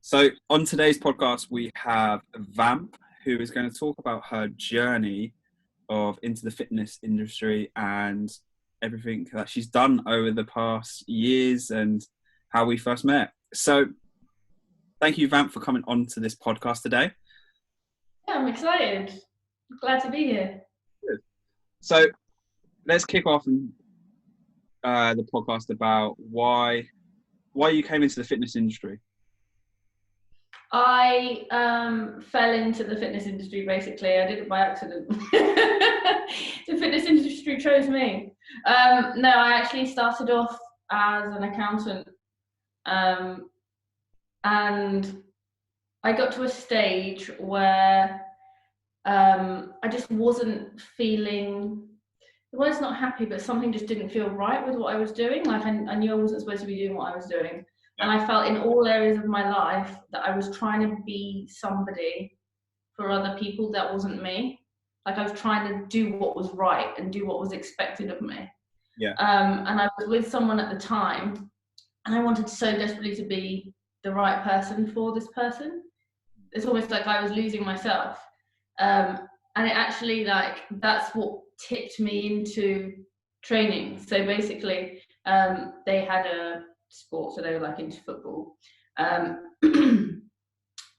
So on today's podcast, we have Vamp, who is going to talk about her journey of into the fitness industry and everything that she's done over the past years and how we first met. So thank you, Vamp, for coming on to this podcast today. Yeah, I'm excited. Glad to be here. Good. So let's kick off the podcast about why you came into the fitness industry. I fell into the fitness industry, basically. I did it by accident. The fitness industry chose me. No, I actually started off as an accountant. And I got to a stage where I just wasn't feeling, the word's not happy, but something just didn't feel right with what I was doing. Like I knew I wasn't supposed to be doing what I was doing. And I felt in all areas of my life that I was trying to be somebody for other people that wasn't me. Like I was trying to do what was right and do what was expected of me. Yeah. And I was with someone at the time, and I wanted so desperately to be the right person for this person. It's almost like I was losing myself. And it actually, like, that's what tipped me into training. So basically, they had a sport, so they were like into football. And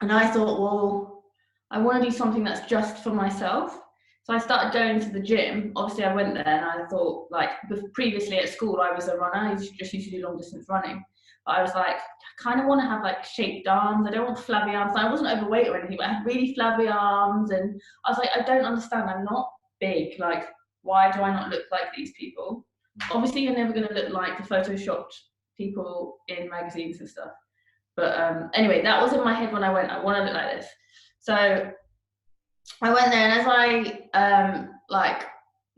I thought, well, I want to do something that's just for myself. So I started going to the gym. Obviously, I went there and I thought, like, previously at school, I was a runner. I just used to do long distance running. But I was like, I kind of want to have like shaped arms. I don't want flabby arms. I wasn't overweight or anything, but I had really flabby arms. And I was like, I don't understand. I'm not big. Like, why do I not look like these people? Obviously, you're never going to look like the photoshopped people in magazines and stuff. But anyway, that was in my head when I went, I want to look like this. So I went there, and as I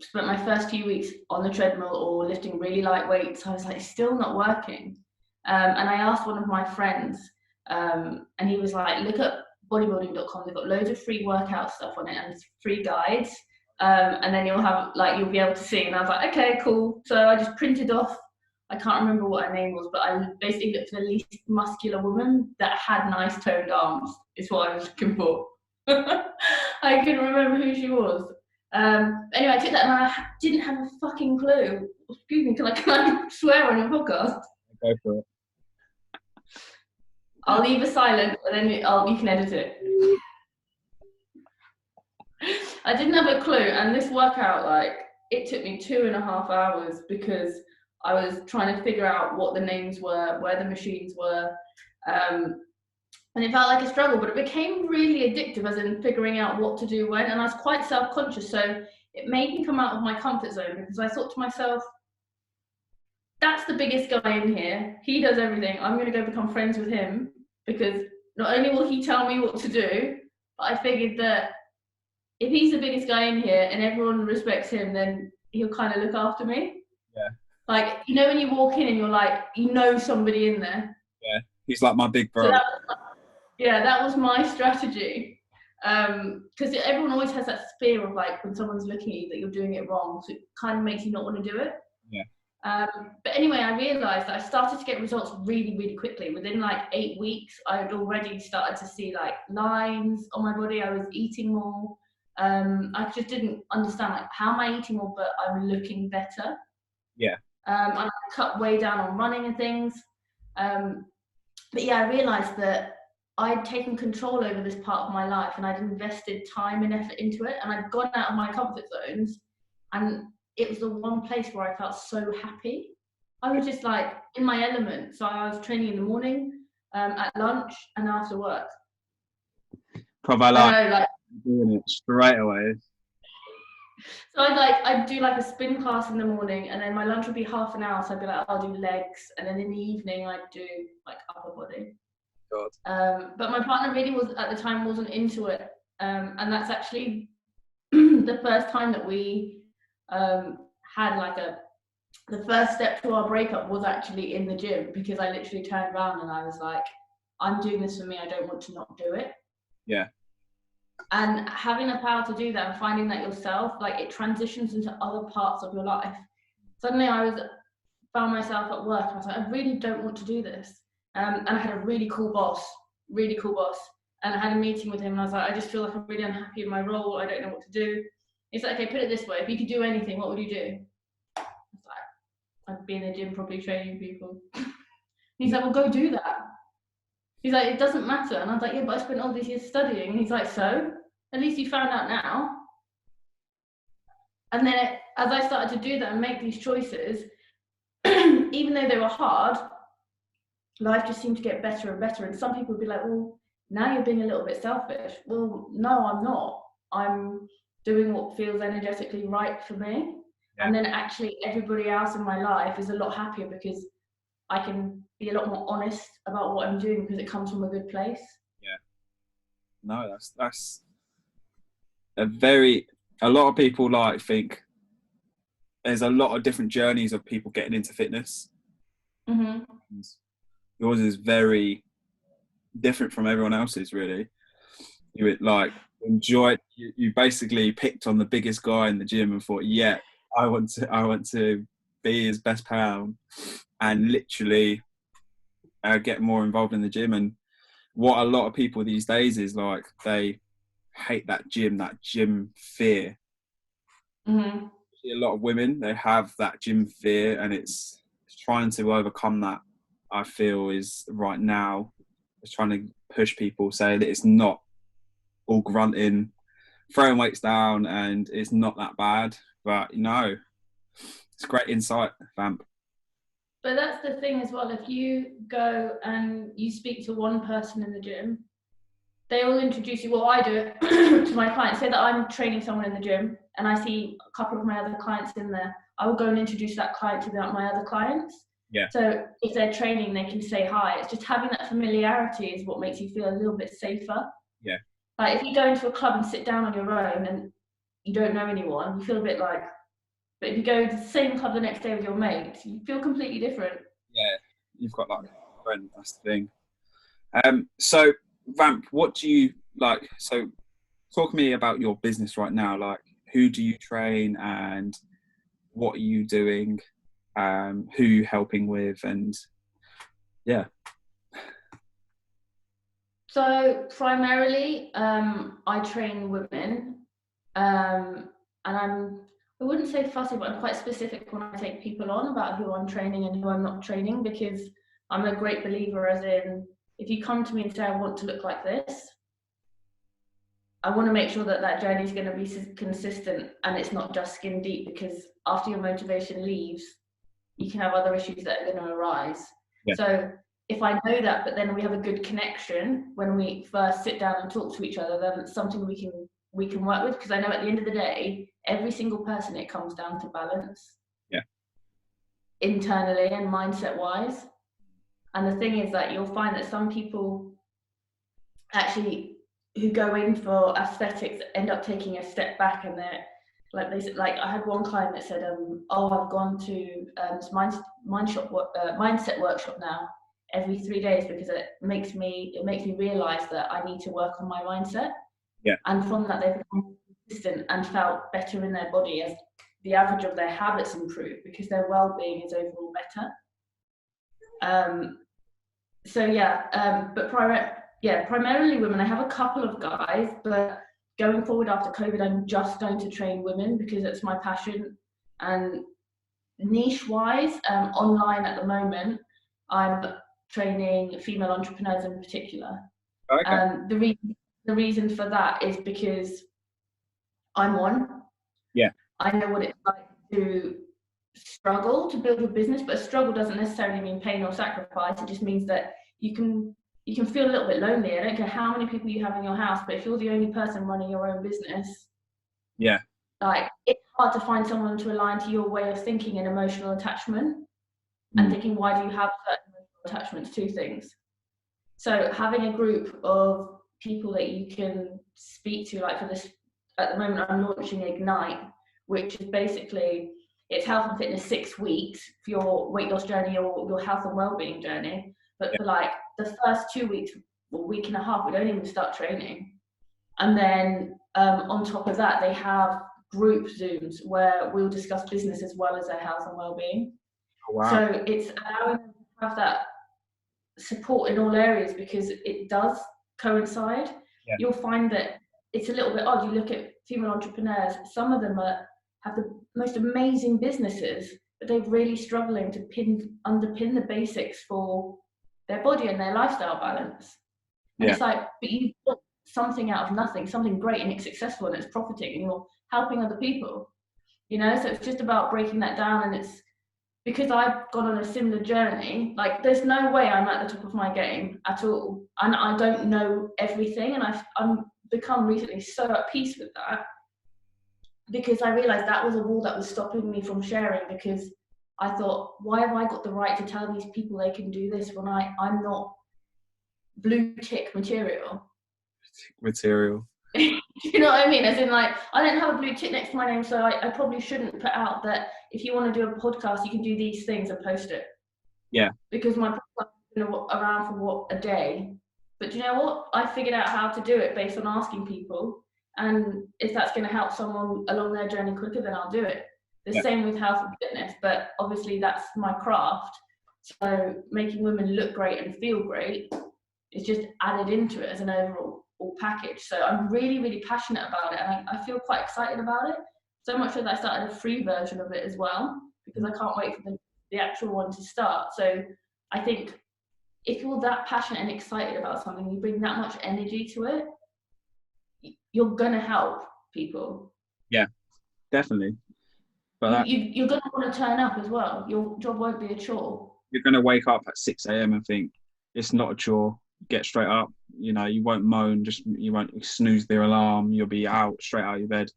spent my first few weeks on the treadmill or lifting really light weights, I was like, still not working. And I asked one of my friends, and he was like, look at bodybuilding.com, they've got loads of free workout stuff on it and free guides, and then you'll be able to see. And I was like, okay, cool. So I just printed off, I can't remember what her name was, but I basically looked for the least muscular woman that had nice toned arms, is what I was looking for. I couldn't remember who she was. Anyway, I took that and I didn't have a fucking clue. Excuse me, can I swear on your podcast? Go for it. I'll leave it silent, and then you can edit it. I didn't have a clue, and this workout, like, it took me 2.5 hours because I was trying to figure out what the names were, where the machines were, and it felt like a struggle, but it became really addictive, as in figuring out what to do when, and I was quite self-conscious, so it made me come out of my comfort zone, because I thought to myself, that's the biggest guy in here, he does everything, I'm going to go become friends with him, because not only will he tell me what to do, but I figured that if he's the biggest guy in here and everyone respects him, then he'll kind of look after me. Yeah. Like, you know when you walk in and you're like, you know somebody in there. Yeah, he's like my big bro. So that was my strategy. Because everyone always has that fear of, like, when someone's looking at you that you're doing it wrong, so it kind of makes you not want to do it. Yeah. But anyway, I realised that I started to get results really, really quickly. Within like 8 weeks, I had already started to see like lines on my body. I was eating more. I just didn't understand, like, how am I eating more, but I'm looking better. Yeah. And I cut way down on running and things. But yeah, I realised that I'd taken control over this part of my life, and I'd invested time and effort into it, and I'd gone out of my comfort zones, and it was the one place where I felt so happy. I was just like in my element. So I was training in the morning, at lunch, and after work. Probably like doing it straight away. So I'd do like a spin class in the morning, and then my lunch would be half an hour. So I'd be like, I'll do legs, and then in the evening I'd do like upper body. God. But my partner really wasn't into it, and that's actually the first time that we had like the first step to our breakup was actually in the gym, because I literally turned around and I was like, I'm doing this for me, I don't want to not do it. Yeah. And having the power to do that and finding that yourself, like, it transitions into other parts of your life. Suddenly found myself at work and I was like, I really don't want to do this. And I had a really cool boss really cool boss. And I had a meeting with him and I was like, I just feel like I'm really unhappy in my role. I don't know what to do. He's like, okay, put it this way. If you could do anything, what would you do? I was like, I'd be in the gym probably training people. He's like, well, go do that. He's like, it doesn't matter. And I was like, yeah, but I spent all these years studying. And he's like, so? At least you found out now. And then as I started to do that and make these choices, even though they were hard, life just seemed to get better and better. And some people would be like, well, now you're being a little bit selfish. Well, no, I'm not. I'm doing what feels energetically right for me. Yeah. And then actually everybody else in my life is a lot happier because I can be a lot more honest about what I'm doing because it comes from a good place. Yeah. No, that's a lot of people like think there's a lot of different journeys of people getting into fitness. Mm-hmm. Yours is very different from everyone else's, really. You would like enjoy it. You basically picked on the biggest guy in the gym and thought, yeah, I want to be his best pound and literally get more involved in the gym. And what a lot of people these days is like, they hate that gym fear. Mm-hmm. A lot of women, they have that gym fear, and it's trying to overcome that. I feel is right now is trying to push people, say that it's not all grunting, throwing weights down, and it's not that bad. But no, it's great insight, Vamp. But that's the thing as well. If you go and you speak to one person in the gym, they will introduce you. Well, I do it to my clients. Say that I'm training someone in the gym and I see a couple of my other clients in there. I will go and introduce that client to my other clients. Yeah. So if they're training, they can say hi. It's just having that familiarity is what makes you feel a little bit safer. Yeah. Like if you go into a club and sit down on your own and you don't know anyone, you feel a bit like, but if you go to the same club the next day with your mates, you feel completely different. Yeah, you've got like a friend, that's the thing. So Vamp, what do you like? So talk to me about your business right now. Like, who do you train and what are you doing? Who you helping with? And yeah. So primarily, I train women, and I wouldn't say fussy, but I'm quite specific when I take people on about who I'm training and who I'm not training, because I'm a great believer as in, if you come to me and say, I want to look like this, I want to make sure that that journey is going to be consistent and it's not just skin deep, because after your motivation leaves, you can have other issues that are going to arise. Yeah. So if I know that, but then we have a good connection when we first sit down and talk to each other, then it's something we can work with, because I know at the end of the day, every single person, it comes down to balance. Yeah. Internally and mindset wise. And the thing is that you'll find that some people actually who go in for aesthetics end up taking a step back, and they're like I had one client that said, oh, I've gone to this mindset workshop now every 3 days because it makes me realize that I need to work on my mindset. Yeah. And from that, they've become consistent and felt better in their body as the average of their habits improve, because their well-being is overall better. So yeah, but primarily women. I have a couple of guys, but going forward after COVID, I'm just going to train women because it's my passion. And niche-wise, online at the moment, I'm training female entrepreneurs in particular. Okay. The reason for that is because I'm one. Yeah. I know what it's like to struggle to build a business, but a struggle doesn't necessarily mean pain or sacrifice. It just means that you can feel a little bit lonely. I don't care how many people you have in your house, but if you're the only person running your own business, yeah, like it's hard to find someone to align to your way of thinking and emotional attachment. And thinking, why do you have certain emotional attachments to things? So having a group of people that you can speak to, like for this, at the moment I'm launching Ignite, which is basically, it's health and fitness 6 weeks for your weight loss journey or your health and well-being journey. But for like the first 2 weeks, or week and a half, we don't even start training. And then on top of that, they have group Zooms where we'll discuss business as well as their health and well-being. Oh, wow. So it's allowing them to have that support in all areas, because it does coincide. Yeah. You'll find that it's a little bit odd. You look at female entrepreneurs, some of them have the most amazing businesses, but they're really struggling to underpin the basics for their body and their lifestyle balance. And it's like, but you want something out of nothing, something great, and it's successful and it's profiting and you're helping other people, you know? So it's just about breaking that down. And it's because I've gone on a similar journey, like there's no way I'm at the top of my game at all. And I don't know everything. And I'm become recently so at peace with that, because I realized that was a wall that was stopping me from sharing, because I thought, why have I got the right to tell these people they can do this when I'm not blue tick material? You know what I mean? As in, like, I don't have a blue tick next to my name, so I probably shouldn't put out that if you want to do a podcast, you can do these things and post it. Yeah. Because my podcast has been around for a day. But do you know what? I figured out how to do it based on asking people. And if that's going to help someone along their journey quicker, then I'll do it. The same with health and fitness, but obviously that's my craft. So making women look great and feel great is just added into it as an overall package. So I'm really, really passionate about it, and I feel quite excited about it. So much so that I started a free version of it as well, because I can't wait for the actual one to start. So I think if you're that passionate and excited about something, you bring that much energy to it, you're gonna help people. Yeah, definitely. But you're gonna want to turn up as well. Your job won't be a chore. You're gonna wake up at 6 a.m. and think it's not a chore. Get straight up. You know, you won't moan. You won't snooze the alarm. You'll be straight out of your bed,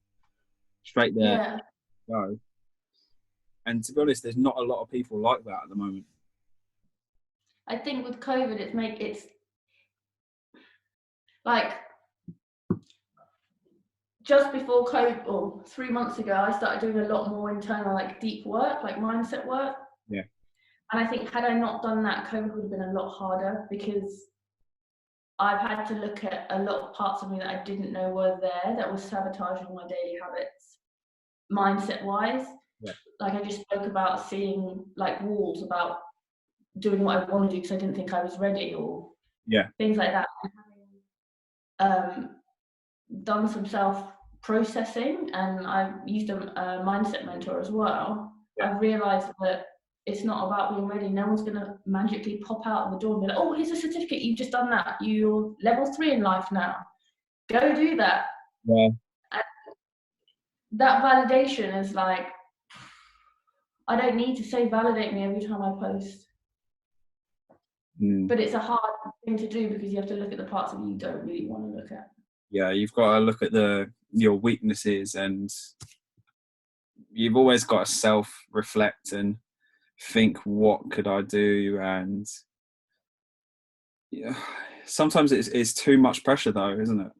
straight there. Yeah. Go. And to be honest, there's not a lot of people like that at the moment. I think with COVID, it's like just before COVID, or 3 months ago, I started doing a lot more internal, like deep work, like mindset work. Yeah. And I think had I not done that, COVID would have been a lot harder, because I've had to look at a lot of parts of me that I didn't know were there, that was sabotaging my daily habits, mindset-wise. Yeah. Like I just spoke about seeing like walls about doing what I want to do because I didn't think I was ready, or things like that. Done some self-processing, and I've used a mindset mentor as well. Yeah. I've realised that it's not about being ready. No one's going to magically pop out of the door and be like, oh, here's a certificate, you've just done that, you're level 3 in life now, go do that. Yeah. And that validation is like, I don't need to say validate me every time I post. But it's a hard thing to do, because you have to look at the parts of you don't really want to look at. Yeah, you've got to look at your weaknesses, and you've always got to self-reflect and think, what could I do? And yeah, sometimes it's too much pressure though, isn't it?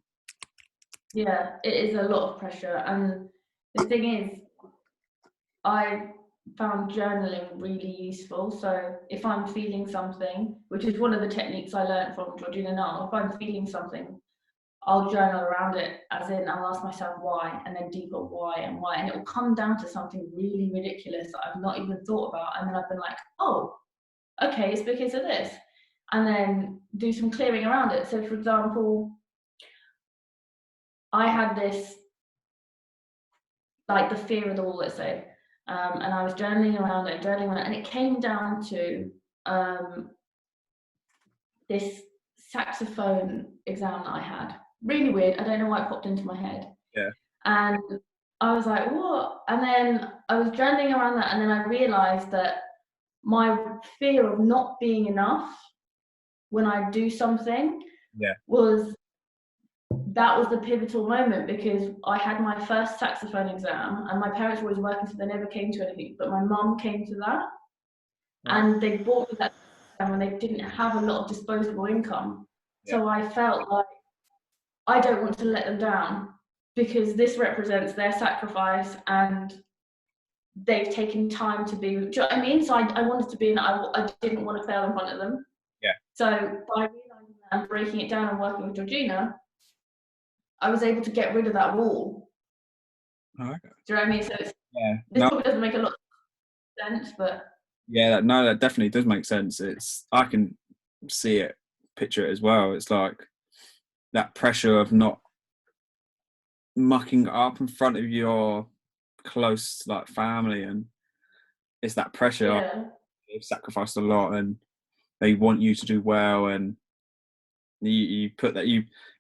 Yeah, it is a lot of pressure. And the thing is, I found journaling really useful. So if I'm feeling something, which is one of the techniques I learned from Georgina Null, if I'm feeling something, I'll journal around it, as in I'll ask myself why, and then deeper why and why, and it will come down to something really ridiculous that I've not even thought about, and then I've been like, oh, okay, it's because of this, and then do some clearing around it. So for example, I had this, like the fear of the wall, let's say, and I was journaling around it, and it came down to this saxophone exam that I had. Really weird. I don't know why it popped into my head. Yeah. And I was like, what? And then I was journaling around that, and then I realized that my fear of not being enough when I do something was the pivotal moment, because I had my first saxophone exam, and my parents were always working, so they never came to anything, but my mum came to that. And they bought me that exam when they didn't have a lot of disposable income. So I felt like I don't want to let them down, because this represents their sacrifice, and they've taken time to be, do you know what I mean? So I wanted to be, and I didn't want to fail in front of them. Yeah. So by realizing that and breaking it down and working with Georgina, I was able to get rid of that wall. Oh, okay. Do you know what I mean? So it's, this probably doesn't make a lot of sense, but yeah, no, that definitely does make sense. see it, picture it as well. It's like that pressure of not mucking up in front of your close like family, and it's that pressure. Yeah. They've sacrificed a lot and they want you to do well, and you put that,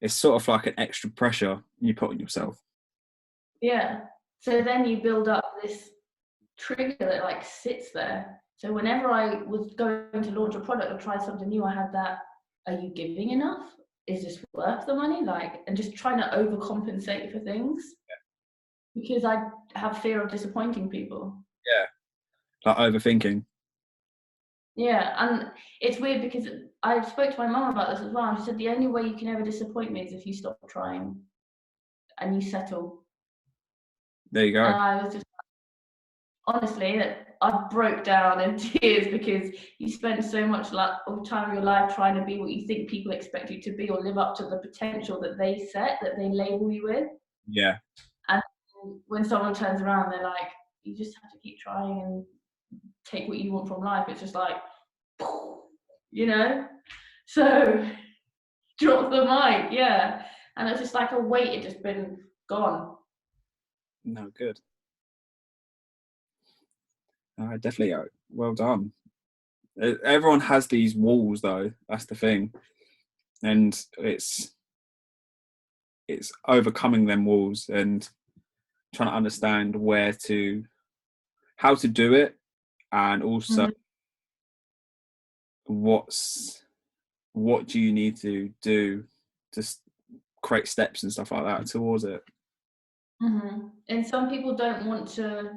it's sort of like an extra pressure you put on yourself. Yeah. So then you build up this trigger that like sits there. So whenever I was going to launch a product or try something new, I had that, are you giving enough? Is this worth the money? Like, and just trying to overcompensate for things, because I have fear of disappointing people. Yeah. Like overthinking. Yeah, and it's weird because I spoke to my mum about this as well, and she said the only way you can ever disappoint me is if you stop trying and you settle. There you go. And I was just, honestly, I broke down in tears, because you spend so much time of your life trying to be what you think people expect you to be, or live up to the potential that they set, that they label you with. Yeah. And when someone turns around, they're like, you just have to keep trying and take what you want from life. It's just like, you know? So drop the mic, yeah. And it's just like a weight had just been gone. No, good. Definitely. Well done. Everyone has these walls, though. That's the thing, and it's overcoming them walls and trying to understand how to do it, and also what do you need to do to create steps and stuff like that towards it. And some people don't want to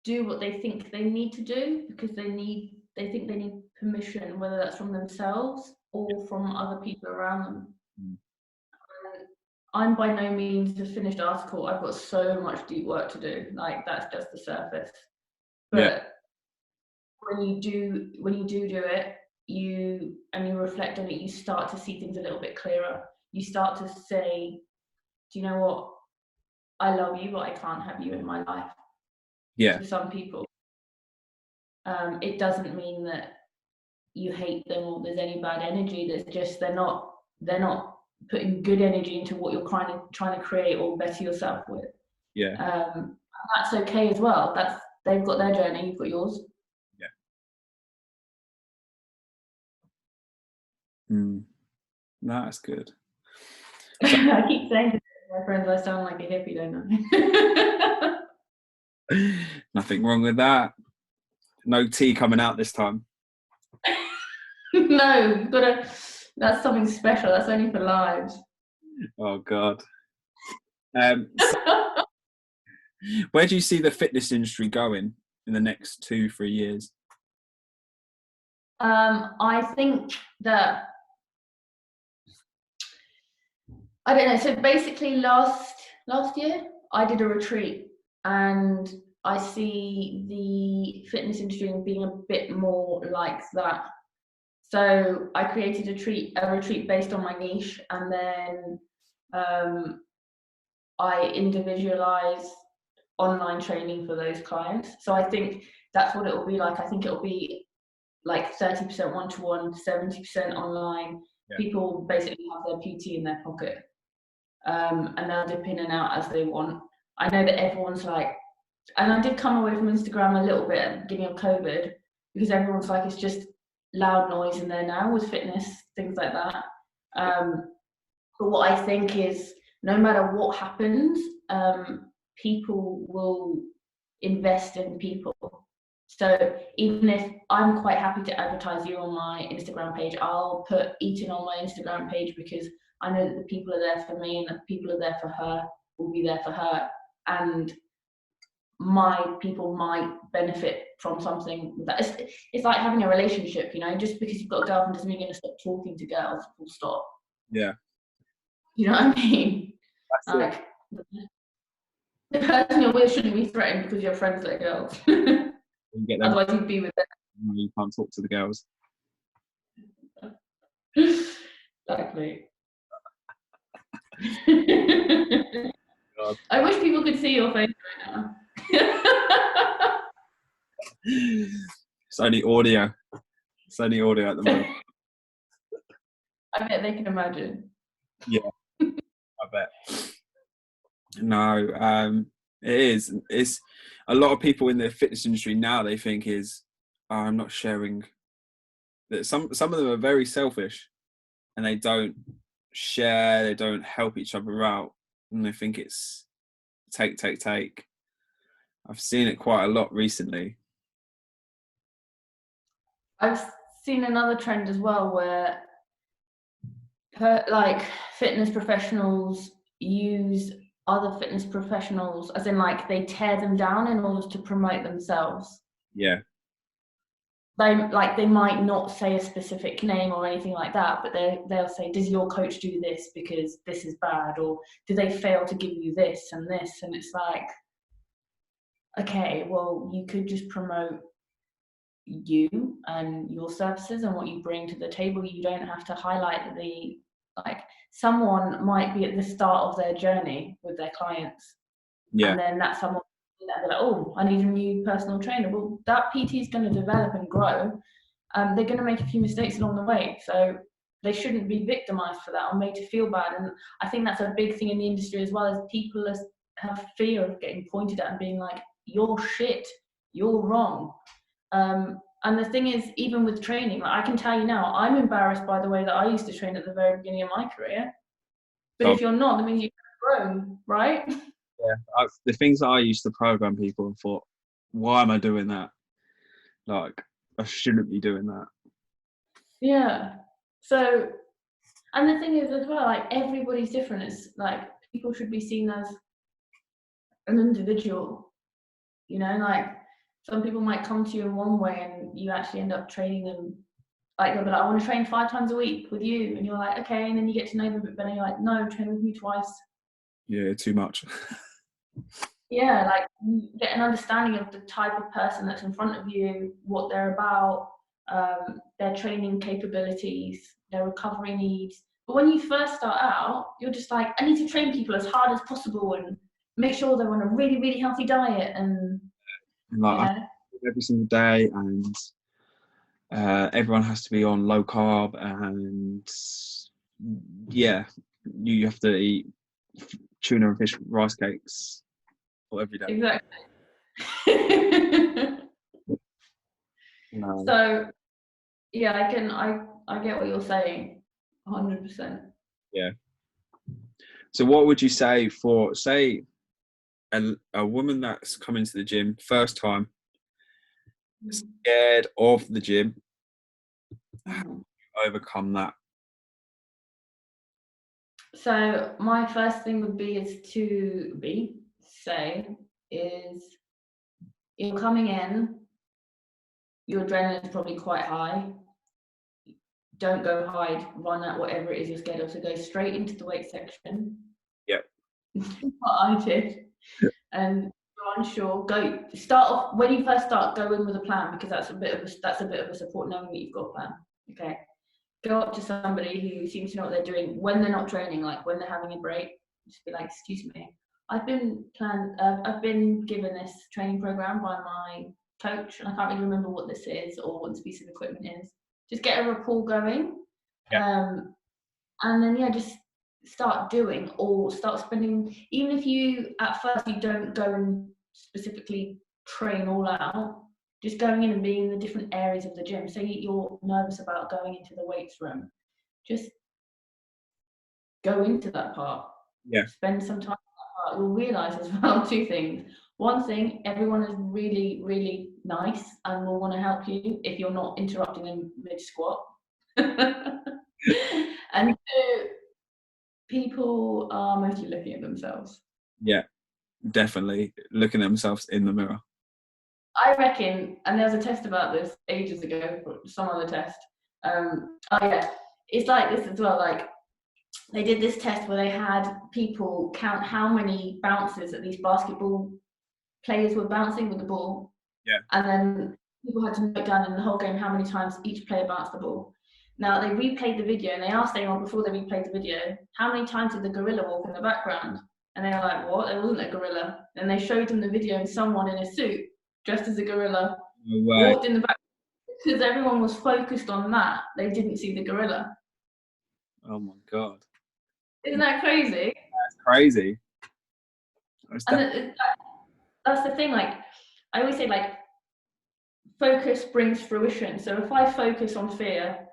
do what they think they need to do, because they think they need permission, whether that's from themselves or from other people around them. I'm by no means a finished article. I've got so much deep work to do. Like, that's just the surface. But when you do it, you reflect on it, you start to see things a little bit clearer. You start to say, do you know what? I love you, but I can't have you in my life. Yeah. To some people, it doesn't mean that you hate them or there's any bad energy. There's just they're not putting good energy into what you're trying to create or better yourself with. Yeah. That's okay as well. They've got their journey, you've got yours. No, that's good. So, I keep saying to my friends I sound like a hippie, don't I? Nothing wrong with that. No tea coming out this time. No, that's something special. That's only for lives. Oh God. So where do you see the fitness industry going in the next 2-3 years? I think that, I don't know. So basically, last year I did a retreat, and I see the fitness industry being a bit more like that. So I created a retreat based on my niche, and then I individualize online training for those clients. So I think that's what it will be like. I think it will be like 30% one-to-one, 70% online. Yeah. People basically have their PT in their pocket, and they'll dip in and out as they want. I know that everyone's like, and I did come away from Instagram a little bit at the beginning of COVID, because everyone's like, it's just loud noise in there now with fitness, things like that. But what I think is, no matter what happens, people will invest in people. So even if I'm quite happy to advertise you on my Instagram page, I'll put Eaton on my Instagram page, because I know that the people are there for me, and the people are there for her will be there for her. And my people might benefit from something that it's like having a relationship, you know. Just because you've got a girlfriend doesn't mean you're going to stop talking to girls, full stop. Yeah. You know what I mean? That's like the person you're with shouldn't be threatened because you're friends with girls. You get them. Otherwise you'd be with them. You can't talk to the girls. Exactly. I wish people could see your face right now. It's only audio. It's only audio at the moment. I bet they can imagine. Yeah, I bet. No, it is. It's a lot of people in the fitness industry now. They think is, "Oh, I'm not sharing." That some of them are very selfish, and they don't share. They don't help each other out, and they think it's take, take, take. I've seen it quite a lot recently. I've seen another trend as well where like fitness professionals use other fitness professionals, as in like they tear them down in order to promote themselves. Yeah, They might not say a specific name or anything like that, but they'll say, does your coach do this because this is bad, or do they fail to give you this and this? And it's like, okay, well, you could just promote you and your services and what you bring to the table. You don't have to highlight the, like, someone might be at the start of their journey with their clients, yeah, and then that someone, they're like, oh, I need a new personal trainer. Well, that PT is going to develop and grow. They're going to make a few mistakes along the way, so they shouldn't be victimized for that or made to feel bad. And I think that's a big thing in the industry as well, as people have fear of getting pointed at and being like, you're shit, you're wrong. And the thing is, even with training, like, I can tell you now, I'm embarrassed by the way that I used to train at the very beginning of my career. But so, if you're not, that means you've grown, right? yeah. The things that I used to program people and thought, why am I doing that? Like, I shouldn't be doing that. Yeah. So, and the thing is as well, like, everybody's different. It's like people should be seen as an individual, you know, like some people might come to you in one way and you actually end up training them. Like they'll be like, I want to train 5 times a week with you, and you're like, okay, and then you get to know them a bit better, and you're like, no, train with me twice. Yeah, too much. Yeah, like you get an understanding of the type of person that's in front of you, what they're about, their training capabilities, their recovery needs. But when you first start out, you're just like, I need to train people as hard as possible and make sure they're on a really, really healthy diet, and And like you I know. every single day, and everyone has to be on low carb, and yeah, you have to eat tuna and fish rice cakes for every day. Exactly. No. So yeah, I get what you're saying, 100%. Yeah. So what would you say for, say, a woman that's coming to the gym first time, scared of the gym, how do Mhm. you overcome that? So my first thing would be is to be say is you're coming in, your adrenaline is probably quite high. Don't go hide, run at whatever it is you're scared of. So go straight into the weight section. Yeah. What I did, and you're unsure, go start off when you first start. Go in with a plan, because that's a bit of a support, knowing that you've got a plan. Okay, go up to somebody who seems to know what they're doing when they're not training, like when they're having a break. Just be like, excuse me, I've been given this training program by my coach, and I can't really remember what this is or what this piece of equipment is. Just get a rapport going, Yeah. and then yeah, just start doing, or start spending. Even if you at first you don't go and specifically train all out, just going in and being in the different areas of the gym. Say you're nervous about going into the weights room, just go into that part, Yeah. spend some time in that part. You'll realize as well two things. One thing, everyone is really, really nice and will want to help you if you're not interrupting them mid squat. And two, people are mostly looking at themselves. Yeah. Definitely looking at themselves in the mirror. I reckon, and there was a test about this ages ago, some other test. Oh yeah, it's like this as well. Like they did this test where they had people count how many bounces that these basketball players were bouncing with the ball, Yeah. and then people had to note down in the whole game how many times each player bounced the ball. Now they replayed the video and they asked anyone before they replayed the video, how many times did the gorilla walk in the background? And they were like, what? There wasn't a gorilla. And they showed them the video and someone in a suit dressed as a gorilla No way. walked in the back, because everyone was focused on that. They didn't see the gorilla. Oh my God. Isn't that crazy? That's crazy. That's And that's the thing, like, I always say, like, focus brings fruition. So if I focus on fear,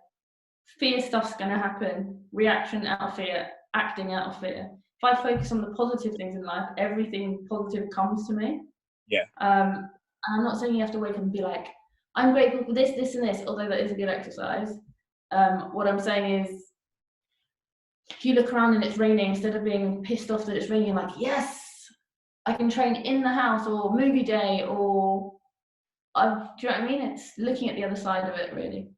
fear stuff's going to happen. Reaction out of fear, acting out of fear. If I focus on the positive things in life, everything positive comes to me. yeah. And I'm not saying you have to wake up and be like, I'm grateful for this, this, and this, although that is a good exercise. What I'm saying is, if you look around and it's raining, instead of being pissed off that it's raining, like, yes, I can train in the house, or movie day, or do you know what I mean? It's looking at the other side of it, really.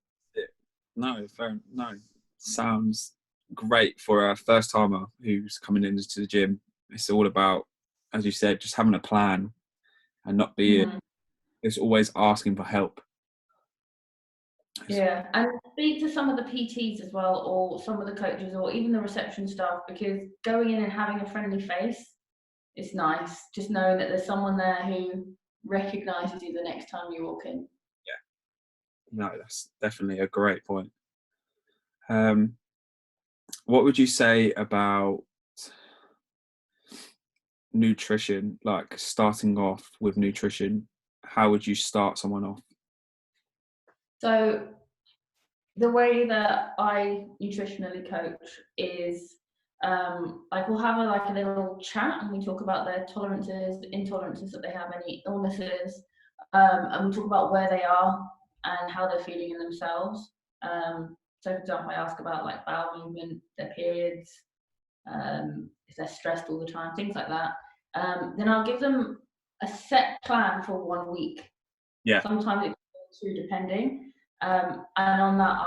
No, fair. No, sounds great for a first timer who's coming into the gym. It's all about, as you said, just having a plan and not being. Mm-hmm. It's always asking for help. Yeah, and speak to some of the PTs as well, or some of the coaches, or even the reception staff, because going in and having a friendly face is nice. Just knowing that there's someone there who recognises you the next time you walk in. No, that's definitely a great point. What would you say about nutrition? Like starting off with nutrition, how would you start someone off? So the way that I nutritionally coach is like we'll have a little chat and we talk about their tolerances, intolerances that they have, any illnesses, and we talk about where they are and how they're feeling in themselves. So for example, I ask about like bowel movement, their periods, if they're stressed all the time, things like that. Then I'll give them a set plan for 1 week. Yeah, Sometimes it's 2 depending. And on that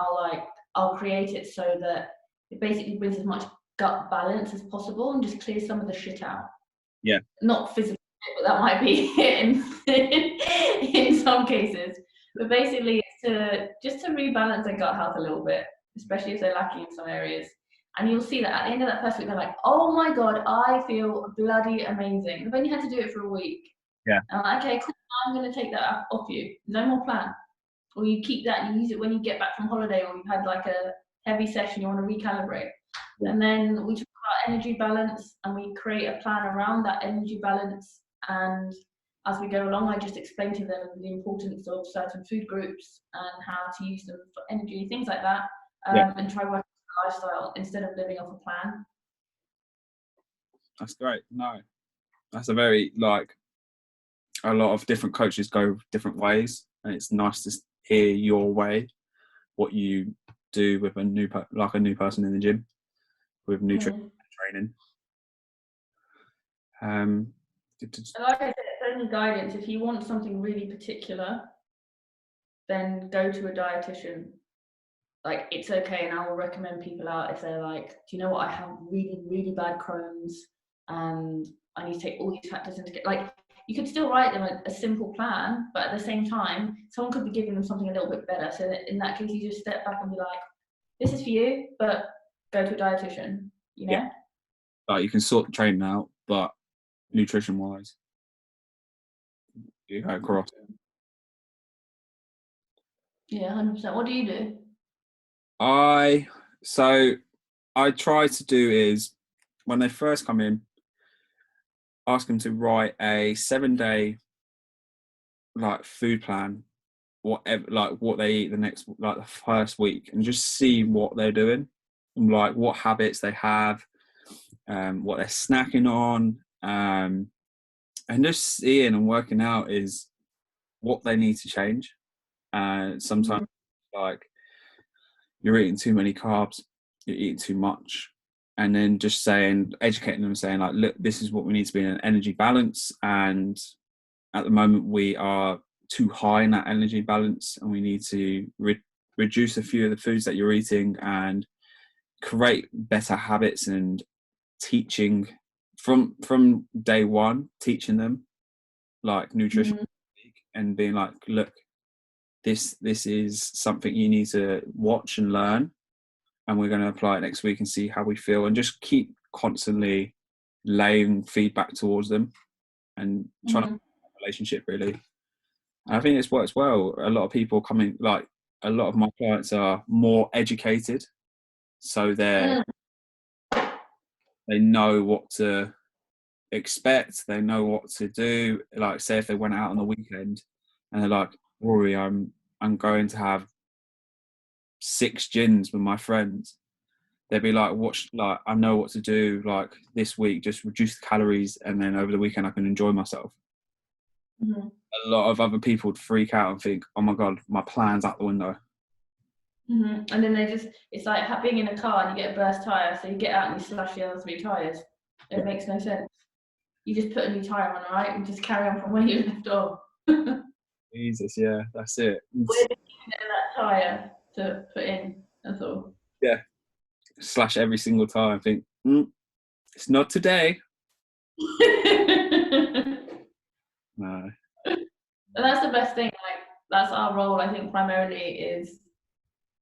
I'll create it so that it basically brings as much gut balance as possible and just clears some of the shit out. yeah, Not physically, but that might be in some cases. But basically it's to rebalance their gut health a little bit, especially if they're lacking in some areas. And you'll see that at the end of that first week, they're like, oh my God, I feel bloody amazing. They've only had to do it for a week. yeah, And I'm like, okay, cool, I'm going to take that off you. No more plan. Or you keep that and you use it when you get back from holiday, or you've had like a heavy session, you want to recalibrate. yeah, And then we talk about energy balance and we create a plan around that energy balance. And as we go along, I just explain to them the importance of certain food groups and how to use them for energy, things like that, yeah. and try working on lifestyle instead of living off a plan. That's great. No, that's a very like a lot of different coaches go different ways, and it's nice to hear your way, what you do with a new person in the gym with nutrition training. And like I said, it's only guidance. If you want something really particular, then go to a dietitian. Like, it's okay, and I will recommend people out if they're like, do you know what, I have really, really bad Crohn's and I need to take all these factors into it. Like, you could still write them a simple plan, but at the same time, someone could be giving them something a little bit better. So that in that case, you just step back and be like, this is for you, but go to a dietitian, you know? Yeah. Like you can sort the training out, but nutrition wise, you go across. Yeah, 100%. What do you do? So I try to do is when they first come in, ask them to write a 7-day like food plan, whatever, like what they eat the first week, and just see what they're doing, like what habits they have, what they're snacking on, and just seeing and working out is what they need to change. Sometimes like you're eating too many carbs, you're eating too much, and then just educating them, saying like, look, this is what we need to be in an energy balance, and at the moment we are too high in that energy balance, and we need to reduce a few of the foods that you're eating and create better habits, and teaching from day one, teaching them like nutrition and being like, look, this is something you need to watch and learn, and we're going to apply it next week and see how we feel, and just keep constantly laying feedback towards them and trying to have a relationship really. And I think it's works well. A lot of people a lot of my clients are more educated, so they know what to expect, they know what to do. Like, say if they went out on the weekend and they're like, Rory, I'm going to have 6 gins with my friends. They'd be like, watch, like, I know what to do, like, this week, just reduce the calories, and then over the weekend I can enjoy myself. Mm-hmm. A lot of other people would freak out and think, oh my God, my plan's out the window. Mm-hmm. And then it's like being in a car and you get a burst tyre, so you get out and you slash the other 3 tyres. It makes no sense. You just put a new tyre on, right, and just carry on from where you left off. Jesus, yeah, that's it. Where did you get that tyre to put in? That's all. Yeah. Slash every single time. Think, it's not today. No. And that's the best thing. Like, that's our role, I think, primarily is,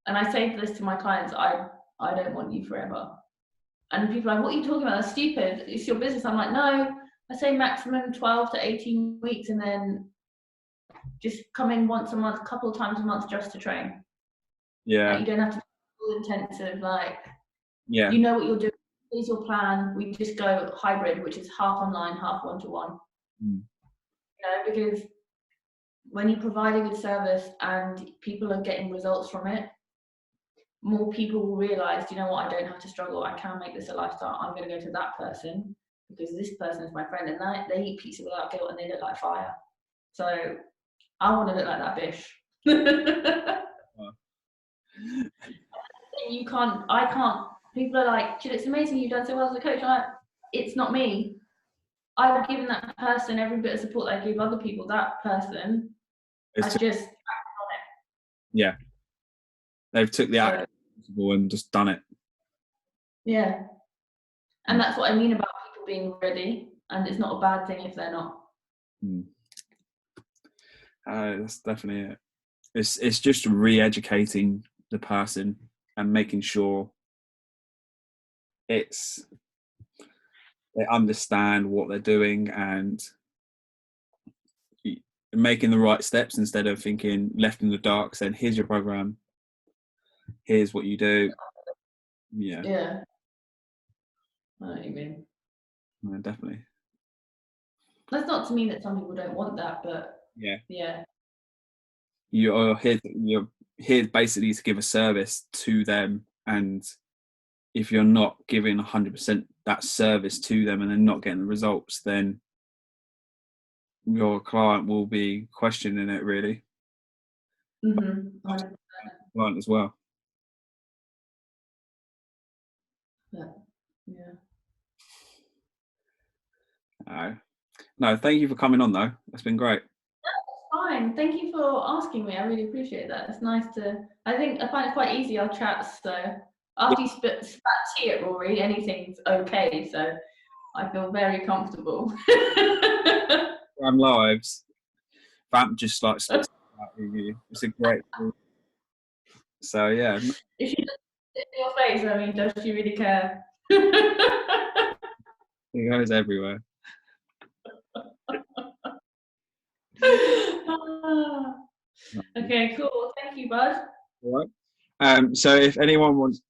and I say this to my clients, I don't want you forever. And people are like, what are you talking about? That's stupid. It's your business. I'm like, no, I say maximum 12 to 18 weeks, and then just come in once a month, a couple of times a month just to train. Yeah. Like, you don't have to be full intensive, like, yeah. You know what you're doing. Here's your plan. We just go hybrid, which is half online, half one-to-one. You know, because when you provide a good service and people are getting results from it, more people will realise, you know what, I don't have to struggle. I can make this a lifestyle. I'm going to go to that person because this person is my friend, and they eat pizza without guilt and they look like fire. So I want to look like that bish. I can't. People are like, Jill, it's amazing you've done so well as a coach. I'm like, it's not me. I've given that person every bit of support I give other people. That person has just acted on it. Yeah. They've took the action and just done it. Yeah. And that's what I mean about people being ready. And it's not a bad thing if they're not. That's definitely it. It's just re-educating the person and making sure they understand what they're doing and making the right steps instead of thinking left in the dark, saying, here's your program, here's what you do. Yeah. I know what you mean. Yeah, definitely. That's not to mean that some people don't want that, but yeah. You're here basically to give a service to them, and if you're not giving 100% that service to them and they're not getting the results, then your client will be questioning it, really. Mm-hmm. Client as well. Yeah. No, thank you for coming on, though. That's been great. That's fine. Thank you for asking me. I really appreciate that. It's nice to. I find it quite easy. Our chats. So after you spat tea at Rory, anything's okay. So I feel very comfortable. Lives. Vamp just like spits out you. It's a great. So yeah. If she doesn't sit in your face, I mean, does she really care? It goes everywhere. Okay, cool. Thank you, bud. All right. So if anyone wants,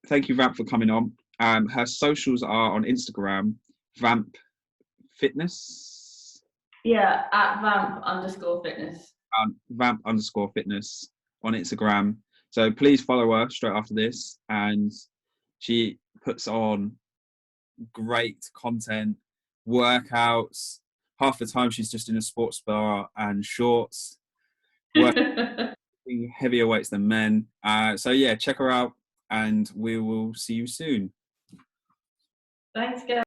thank you, Vamp, for coming on. Her socials are on Instagram, Vamp Fitness. Yeah, at Vamp_Fitness. Vamp_Fitness on Instagram. So please follow her straight after this, and she puts on great content, workouts. Half the time she's just in a sports bar and shorts, working heavier weights than men. So yeah, check her out, and we will see you soon. Thanks, guys.